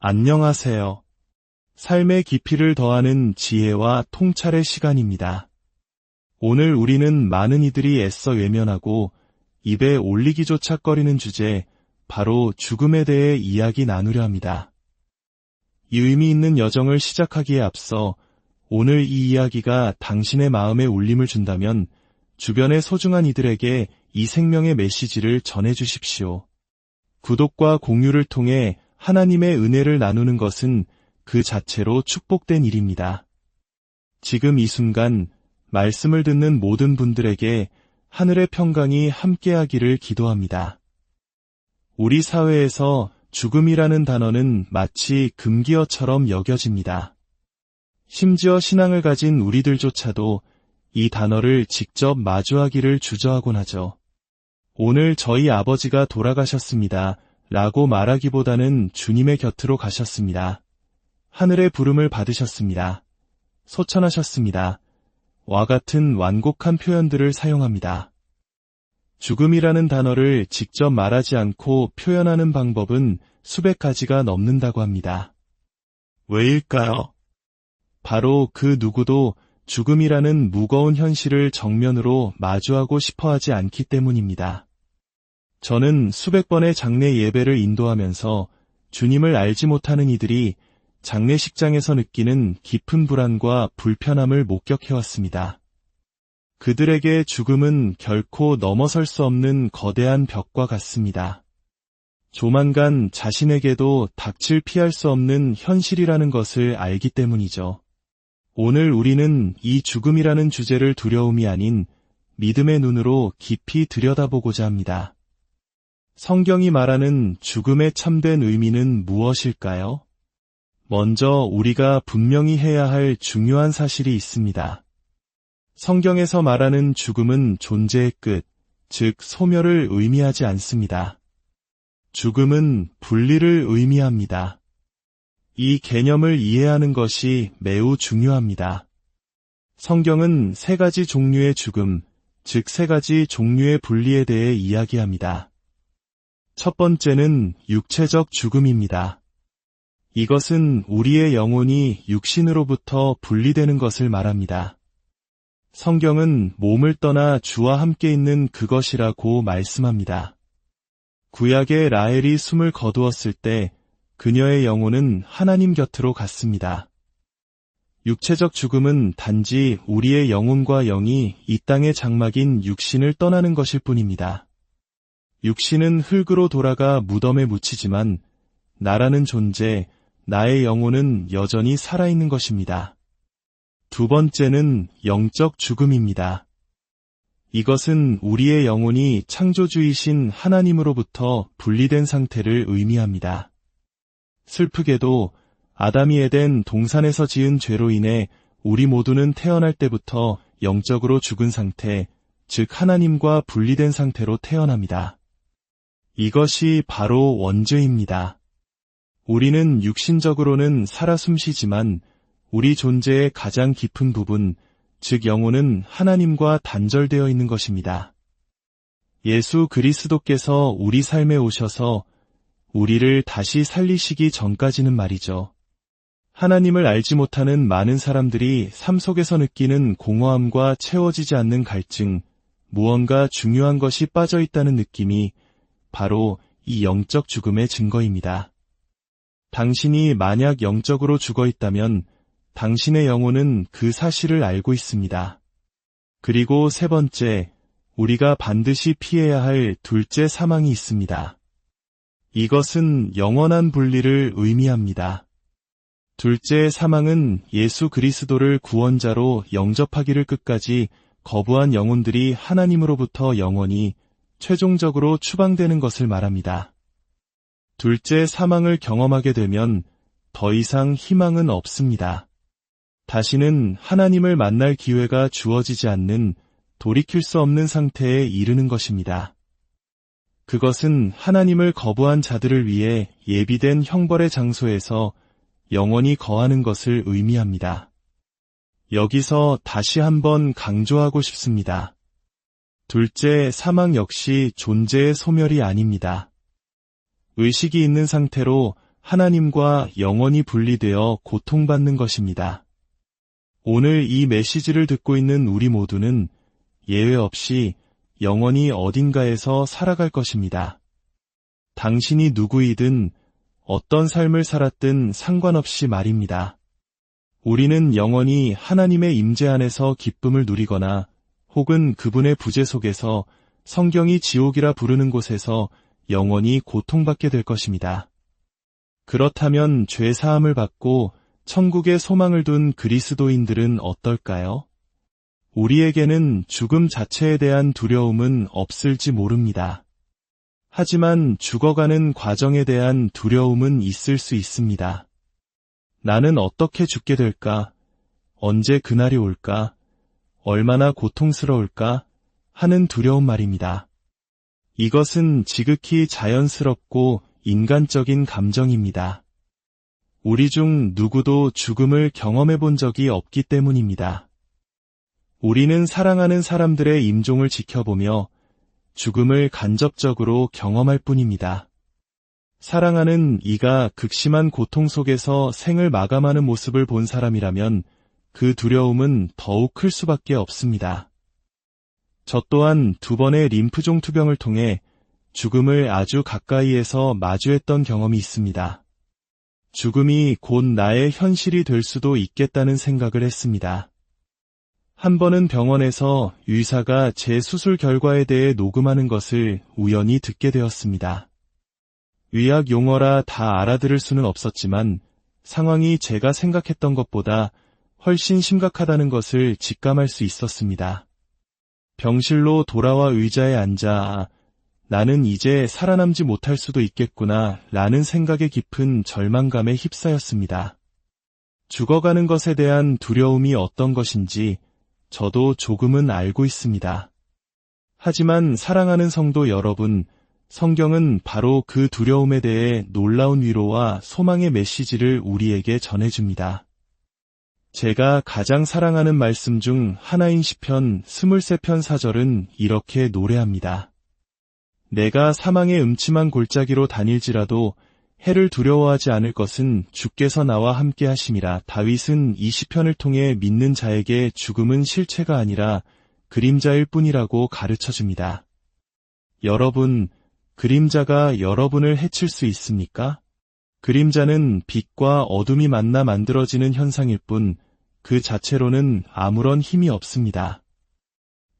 안녕하세요. 삶의 깊이를 더하는 지혜와 통찰의 시간입니다. 오늘 우리는 많은 이들이 애써 외면하고 입에 올리기조차 꺼리는 주제, 바로 죽음에 대해 이야기 나누려 합니다. 이 의미 있는 여정을 시작하기에 앞서 오늘 이 이야기가 당신의 마음에 울림을 준다면 주변의 소중한 이들에게 이 생명의 메시지를 전해주십시오. 구독과 공유를 통해 하나님의 은혜를 나누는 것은 그 자체로 축복된 일입니다. 지금 이 순간 말씀을 듣는 모든 분들에게 하늘의 평강이 함께하기를 기도합니다. 우리 사회에서 죽음이라는 단어는 마치 금기어처럼 여겨집니다. 심지어 신앙을 가진 우리들조차도 이 단어를 직접 마주하기를 주저하곤 하죠. 오늘 저희 아버지가 돌아가셨습니다. 라고 말하기보다는 주님의 곁으로 가셨습니다. 하늘의 부름을 받으셨습니다. 소천하셨습니다. 와 같은 완곡한 표현들을 사용합니다. 죽음이라는 단어를 직접 말하지 않고 표현하는 방법은 수백 가지가 넘는다고 합니다. 왜일까요? 바로 그 누구도 죽음이라는 무거운 현실을 정면으로 마주하고 싶어 하지 않기 때문입니다. 저는 수백 번의 장례 예배를 인도하면서 주님을 알지 못하는 이들이 장례식장에서 느끼는 깊은 불안과 불편함을 목격해왔습니다. 그들에게 죽음은 결코 넘어설 수 없는 거대한 벽과 같습니다. 조만간 자신에게도 닥칠 피할 수 없는 현실이라는 것을 알기 때문이죠. 오늘 우리는 이 죽음이라는 주제를 두려움이 아닌 믿음의 눈으로 깊이 들여다보고자 합니다. 성경이 말하는 죽음의 참된 의미는 무엇일까요? 먼저 우리가 분명히 해야 할 중요한 사실이 있습니다. 성경에서 말하는 죽음은 존재의 끝, 즉 소멸을 의미하지 않습니다. 죽음은 분리를 의미합니다. 이 개념을 이해하는 것이 매우 중요합니다. 성경은 세 가지 종류의 죽음, 즉 세 가지 종류의 분리에 대해 이야기합니다. 첫 번째는 육체적 죽음입니다. 이것은 우리의 영혼이 육신으로부터 분리되는 것을 말합니다. 성경은 몸을 떠나 주와 함께 있는 그것이라고 말씀합니다. 구약의 라헬이 숨을 거두었을 때 그녀의 영혼은 하나님 곁으로 갔습니다. 육체적 죽음은 단지 우리의 영혼과 영이 이 땅의 장막인 육신을 떠나는 것일 뿐입니다. 육신은 흙으로 돌아가 무덤에 묻히지만 나라는 존재, 나의 영혼은 여전히 살아있는 것입니다. 두 번째는 영적 죽음입니다. 이것은 우리의 영혼이 창조주이신 하나님으로부터 분리된 상태를 의미합니다. 슬프게도 아담이 에덴 동산에서 지은 죄로 인해 우리 모두는 태어날 때부터 영적으로 죽은 상태, 즉 하나님과 분리된 상태로 태어납니다. 이것이 바로 원죄입니다. 우리는 육신적으로는 살아 숨쉬지만 우리 존재의 가장 깊은 부분, 즉 영혼은 하나님과 단절되어 있는 것입니다. 예수 그리스도께서 우리 삶에 오셔서 우리를 다시 살리시기 전까지는 말이죠. 하나님을 알지 못하는 많은 사람들이 삶 속에서 느끼는 공허함과 채워지지 않는 갈증, 무언가 중요한 것이 빠져 있다는 느낌이 바로 이 영적 죽음의 증거입니다. 당신이 만약 영적으로 죽어 있다면 당신의 영혼은 그 사실을 알고 있습니다. 그리고 세 번째, 우리가 반드시 피해야 할 둘째 사망이 있습니다. 이것은 영원한 분리를 의미합니다. 둘째 사망은 예수 그리스도를 구원자로 영접하기를 끝까지 거부한 영혼들이 하나님으로부터 영원히 최종적으로 추방되는 것을 말합니다. 둘째 사망을 경험하게 되면 더 이상 희망은 없습니다. 다시는 하나님을 만날 기회가 주어지지 않는 돌이킬 수 없는 상태에 이르는 것입니다. 그것은 하나님을 거부한 자들을 위해 예비된 형벌의 장소에서 영원히 거하는 것을 의미합니다. 여기서 다시 한번 강조하고 싶습니다. 둘째, 사망 역시 존재의 소멸이 아닙니다. 의식이 있는 상태로 하나님과 영원히 분리되어 고통받는 것입니다. 오늘 이 메시지를 듣고 있는 우리 모두는 예외 없이 영원히 어딘가에서 살아갈 것입니다. 당신이 누구이든 어떤 삶을 살았든 상관없이 말입니다. 우리는 영원히 하나님의 임재 안에서 기쁨을 누리거나 혹은 그분의 부재 속에서 성경이 지옥이라 부르는 곳에서 영원히 고통받게 될 것입니다. 그렇다면 죄 사함을 받고 천국에 소망을 둔 그리스도인들은 어떨까요? 우리에게는 죽음 자체에 대한 두려움은 없을지 모릅니다. 하지만 죽어가는 과정에 대한 두려움은 있을 수 있습니다. 나는 어떻게 죽게 될까? 언제 그날이 올까? 얼마나 고통스러울까? 하는 두려움 말입니다. 이것은 지극히 자연스럽고 인간적인 감정입니다. 우리 중 누구도 죽음을 경험해 본 적이 없기 때문입니다. 우리는 사랑하는 사람들의 임종을 지켜보며 죽음을 간접적으로 경험할 뿐입니다. 사랑하는 이가 극심한 고통 속에서 생을 마감하는 모습을 본 사람이라면 그 두려움은 더욱 클 수밖에 없습니다. 저 또한 2번의 림프종 투병을 통해 죽음을 아주 가까이에서 마주했던 경험이 있습니다. 죽음이 곧 나의 현실이 될 수도 있겠다는 생각을 했습니다. 한 번은 병원에서 의사가 제 수술 결과에 대해 녹음하는 것을 우연히 듣게 되었습니다. 의학 용어라 다 알아들을 수는 없었지만 상황이 제가 생각했던 것보다 훨씬 심각하다는 것을 직감할 수 있었습니다. 병실로 돌아와 의자에 앉아 나는 이제 살아남지 못할 수도 있겠구나 라는 생각에 깊은 절망감에 휩싸였습니다. 죽어가는 것에 대한 두려움이 어떤 것인지 저도 조금은 알고 있습니다. 하지만 사랑하는 성도 여러분, 성경은 바로 그 두려움에 대해 놀라운 위로와 소망의 메시지를 우리에게 전해줍니다. 제가 가장 사랑하는 말씀 중 하나인 시편 23편 4절은 이렇게 노래합니다. 내가 사망의 음침한 골짜기로 다닐지라도 해를 두려워하지 않을 것은 주께서 나와 함께 하심이라. 다윗은 이 시편을 통해 믿는 자에게 죽음은 실체가 아니라 그림자일 뿐이라고 가르쳐줍니다. 여러분, 그림자가 여러분을 해칠 수 있습니까? 그림자는 빛과 어둠이 만나 만들어지는 현상일 뿐 그 자체로는 아무런 힘이 없습니다.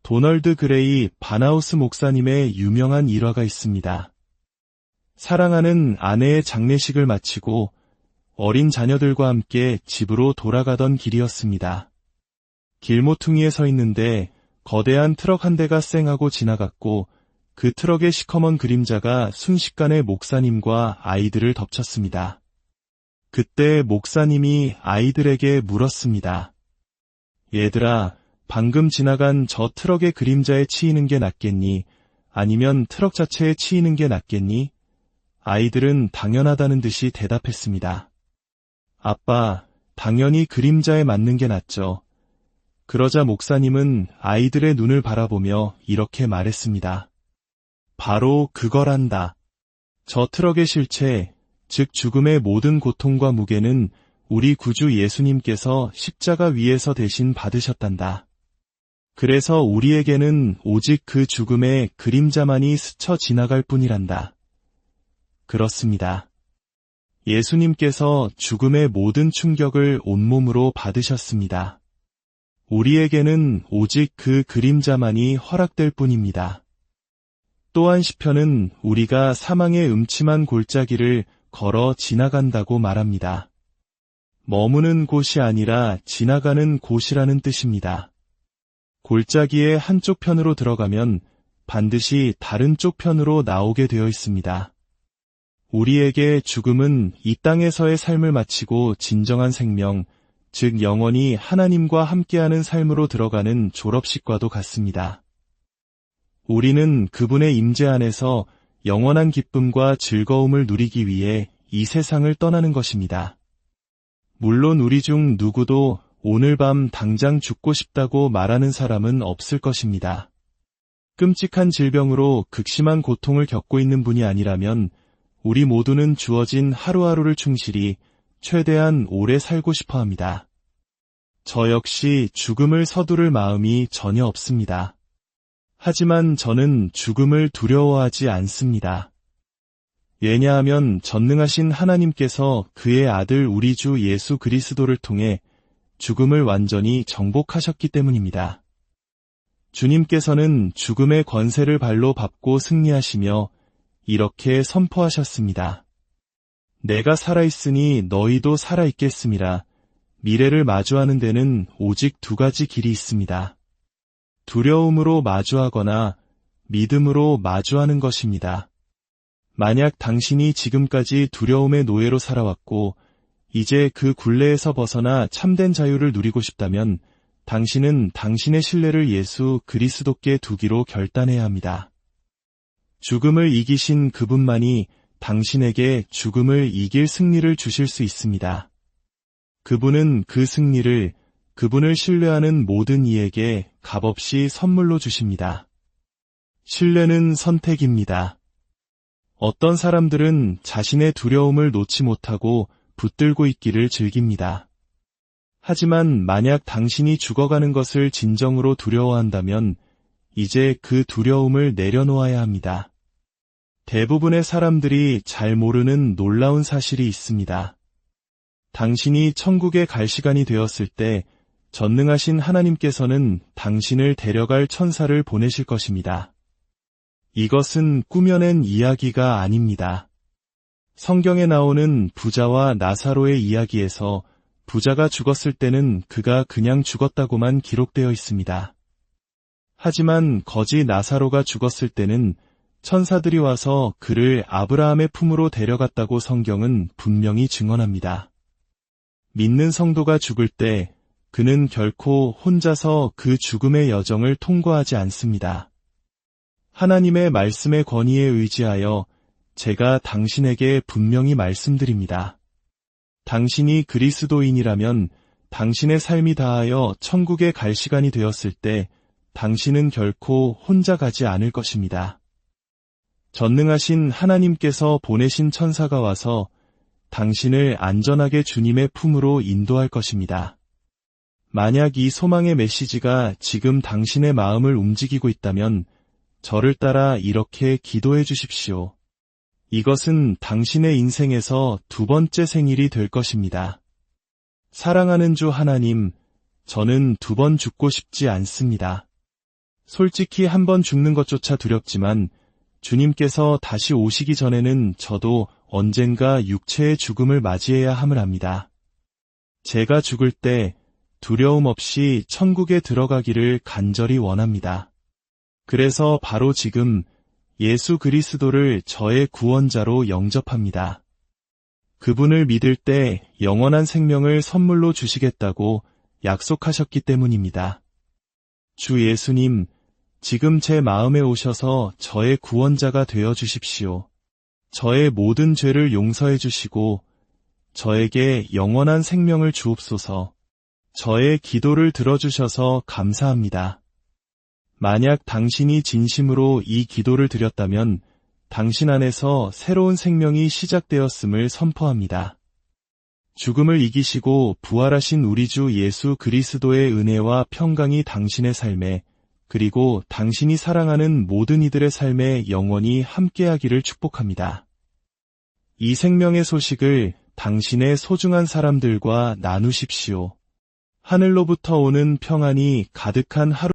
도널드 그레이 바나우스 목사님의 유명한 일화가 있습니다. 사랑하는 아내의 장례식을 마치고 어린 자녀들과 함께 집으로 돌아가던 길이었습니다. 길모퉁이에 서 있는데 거대한 트럭 한 대가 쌩하고 지나갔고 그 트럭의 시커먼 그림자가 순식간에 목사님과 아이들을 덮쳤습니다. 그때 목사님이 아이들에게 물었습니다. 얘들아, 방금 지나간 저 트럭의 그림자에 치이는 게 낫겠니? 아니면 트럭 자체에 치이는 게 낫겠니? 아이들은 당연하다는 듯이 대답했습니다. 아빠, 당연히 그림자에 맞는 게 낫죠. 그러자 목사님은 아이들의 눈을 바라보며 이렇게 말했습니다. 바로 그거란다. 저 트럭의 실체, 즉 죽음의 모든 고통과 무게는 우리 구주 예수님께서 십자가 위에서 대신 받으셨단다. 그래서 우리에게는 오직 그 죽음의 그림자만이 스쳐 지나갈 뿐이란다. 그렇습니다. 예수님께서 죽음의 모든 충격을 온몸으로 받으셨습니다. 우리에게는 오직 그 그림자만이 허락될 뿐입니다. 또한 시편은 우리가 사망의 음침한 골짜기를 걸어 지나간다고 말합니다. 머무는 곳이 아니라 지나가는 곳이라는 뜻입니다. 골짜기의 한쪽 편으로 들어가면 반드시 다른 쪽 편으로 나오게 되어 있습니다. 우리에게 죽음은 이 땅에서의 삶을 마치고 진정한 생명, 즉 영원히 하나님과 함께하는 삶으로 들어가는 졸업식과도 같습니다. 우리는 그분의 임재 안에서 영원한 기쁨과 즐거움을 누리기 위해 이 세상을 떠나는 것입니다. 물론 우리 중 누구도 오늘 밤 당장 죽고 싶다고 말하는 사람은 없을 것입니다. 끔찍한 질병으로 극심한 고통을 겪고 있는 분이 아니라면 우리 모두는 주어진 하루하루를 충실히 최대한 오래 살고 싶어 합니다. 저 역시 죽음을 서두를 마음이 전혀 없습니다. 하지만 저는 죽음을 두려워하지 않습니다. 왜냐하면 전능하신 하나님께서 그의 아들 우리 주 예수 그리스도를 통해 죽음을 완전히 정복하셨기 때문입니다. 주님께서는 죽음의 권세를 발로 밟고 승리하시며 이렇게 선포하셨습니다. 내가 살아있으니 너희도 살아있겠음이라. 미래를 마주하는 데는 오직 두 가지 길이 있습니다. 두려움으로 마주하거나 믿음으로 마주하는 것입니다. 만약 당신이 지금까지 두려움의 노예로 살아왔고 이제 그 굴레에서 벗어나 참된 자유를 누리고 싶다면 당신은 당신의 신뢰를 예수 그리스도께 두기로 결단해야 합니다. 죽음을 이기신 그분만이 당신에게 죽음을 이길 승리를 주실 수 있습니다. 그분은 그 승리를 그분을 신뢰하는 모든 이에게 값없이 선물로 주십니다. 신뢰는 선택입니다. 어떤 사람들은 자신의 두려움을 놓지 못하고 붙들고 있기를 즐깁니다. 하지만 만약 당신이 죽어가는 것을 진정으로 두려워한다면 이제 그 두려움을 내려놓아야 합니다. 대부분의 사람들이 잘 모르는 놀라운 사실이 있습니다. 당신이 천국에 갈 시간이 되었을 때 전능하신 하나님께서는 당신을 데려갈 천사를 보내실 것입니다. 이것은 꾸며낸 이야기가 아닙니다. 성경에 나오는 부자와 나사로의 이야기에서 부자가 죽었을 때는 그가 그냥 죽었다고만 기록되어 있습니다. 하지만 거지 나사로가 죽었을 때는 천사들이 와서 그를 아브라함의 품으로 데려갔다고 성경은 분명히 증언합니다. 믿는 성도가 죽을 때 그는 결코 혼자서 그 죽음의 여정을 통과하지 않습니다. 하나님의 말씀의 권위에 의지하여 제가 당신에게 분명히 말씀드립니다. 당신이 그리스도인이라면 당신의 삶이 다하여 천국에 갈 시간이 되었을 때 당신은 결코 혼자 가지 않을 것입니다. 전능하신 하나님께서 보내신 천사가 와서 당신을 안전하게 주님의 품으로 인도할 것입니다. 만약 이 소망의 메시지가 지금 당신의 마음을 움직이고 있다면 저를 따라 이렇게 기도해 주십시오. 이것은 당신의 인생에서 두 번째 생일이 될 것입니다. 사랑하는 주 하나님, 저는 두 번 죽고 싶지 않습니다. 솔직히 한 번 죽는 것조차 두렵지만 주님께서 다시 오시기 전에는 저도 언젠가 육체의 죽음을 맞이해야 함을 압니다. 제가 죽을 때 두려움 없이 천국에 들어가기를 간절히 원합니다. 그래서 바로 지금 예수 그리스도를 저의 구원자로 영접합니다. 그분을 믿을 때 영원한 생명을 선물로 주시겠다고 약속하셨기 때문입니다. 주 예수님, 지금 제 마음에 오셔서 저의 구원자가 되어 주십시오. 저의 모든 죄를 용서해 주시고 저에게 영원한 생명을 주옵소서. 저의 기도를 들어주셔서 감사합니다. 만약 당신이 진심으로 이 기도를 드렸다면 당신 안에서 새로운 생명이 시작되었음을 선포합니다. 죽음을 이기시고 부활하신 우리 주 예수 그리스도의 은혜와 평강이 당신의 삶에 그리고 당신이 사랑하는 모든 이들의 삶에 영원히 함께하기를 축복합니다. 이 생명의 소식을 당신의 소중한 사람들과 나누십시오. 하늘로부터 오는 평안이 가득한 하루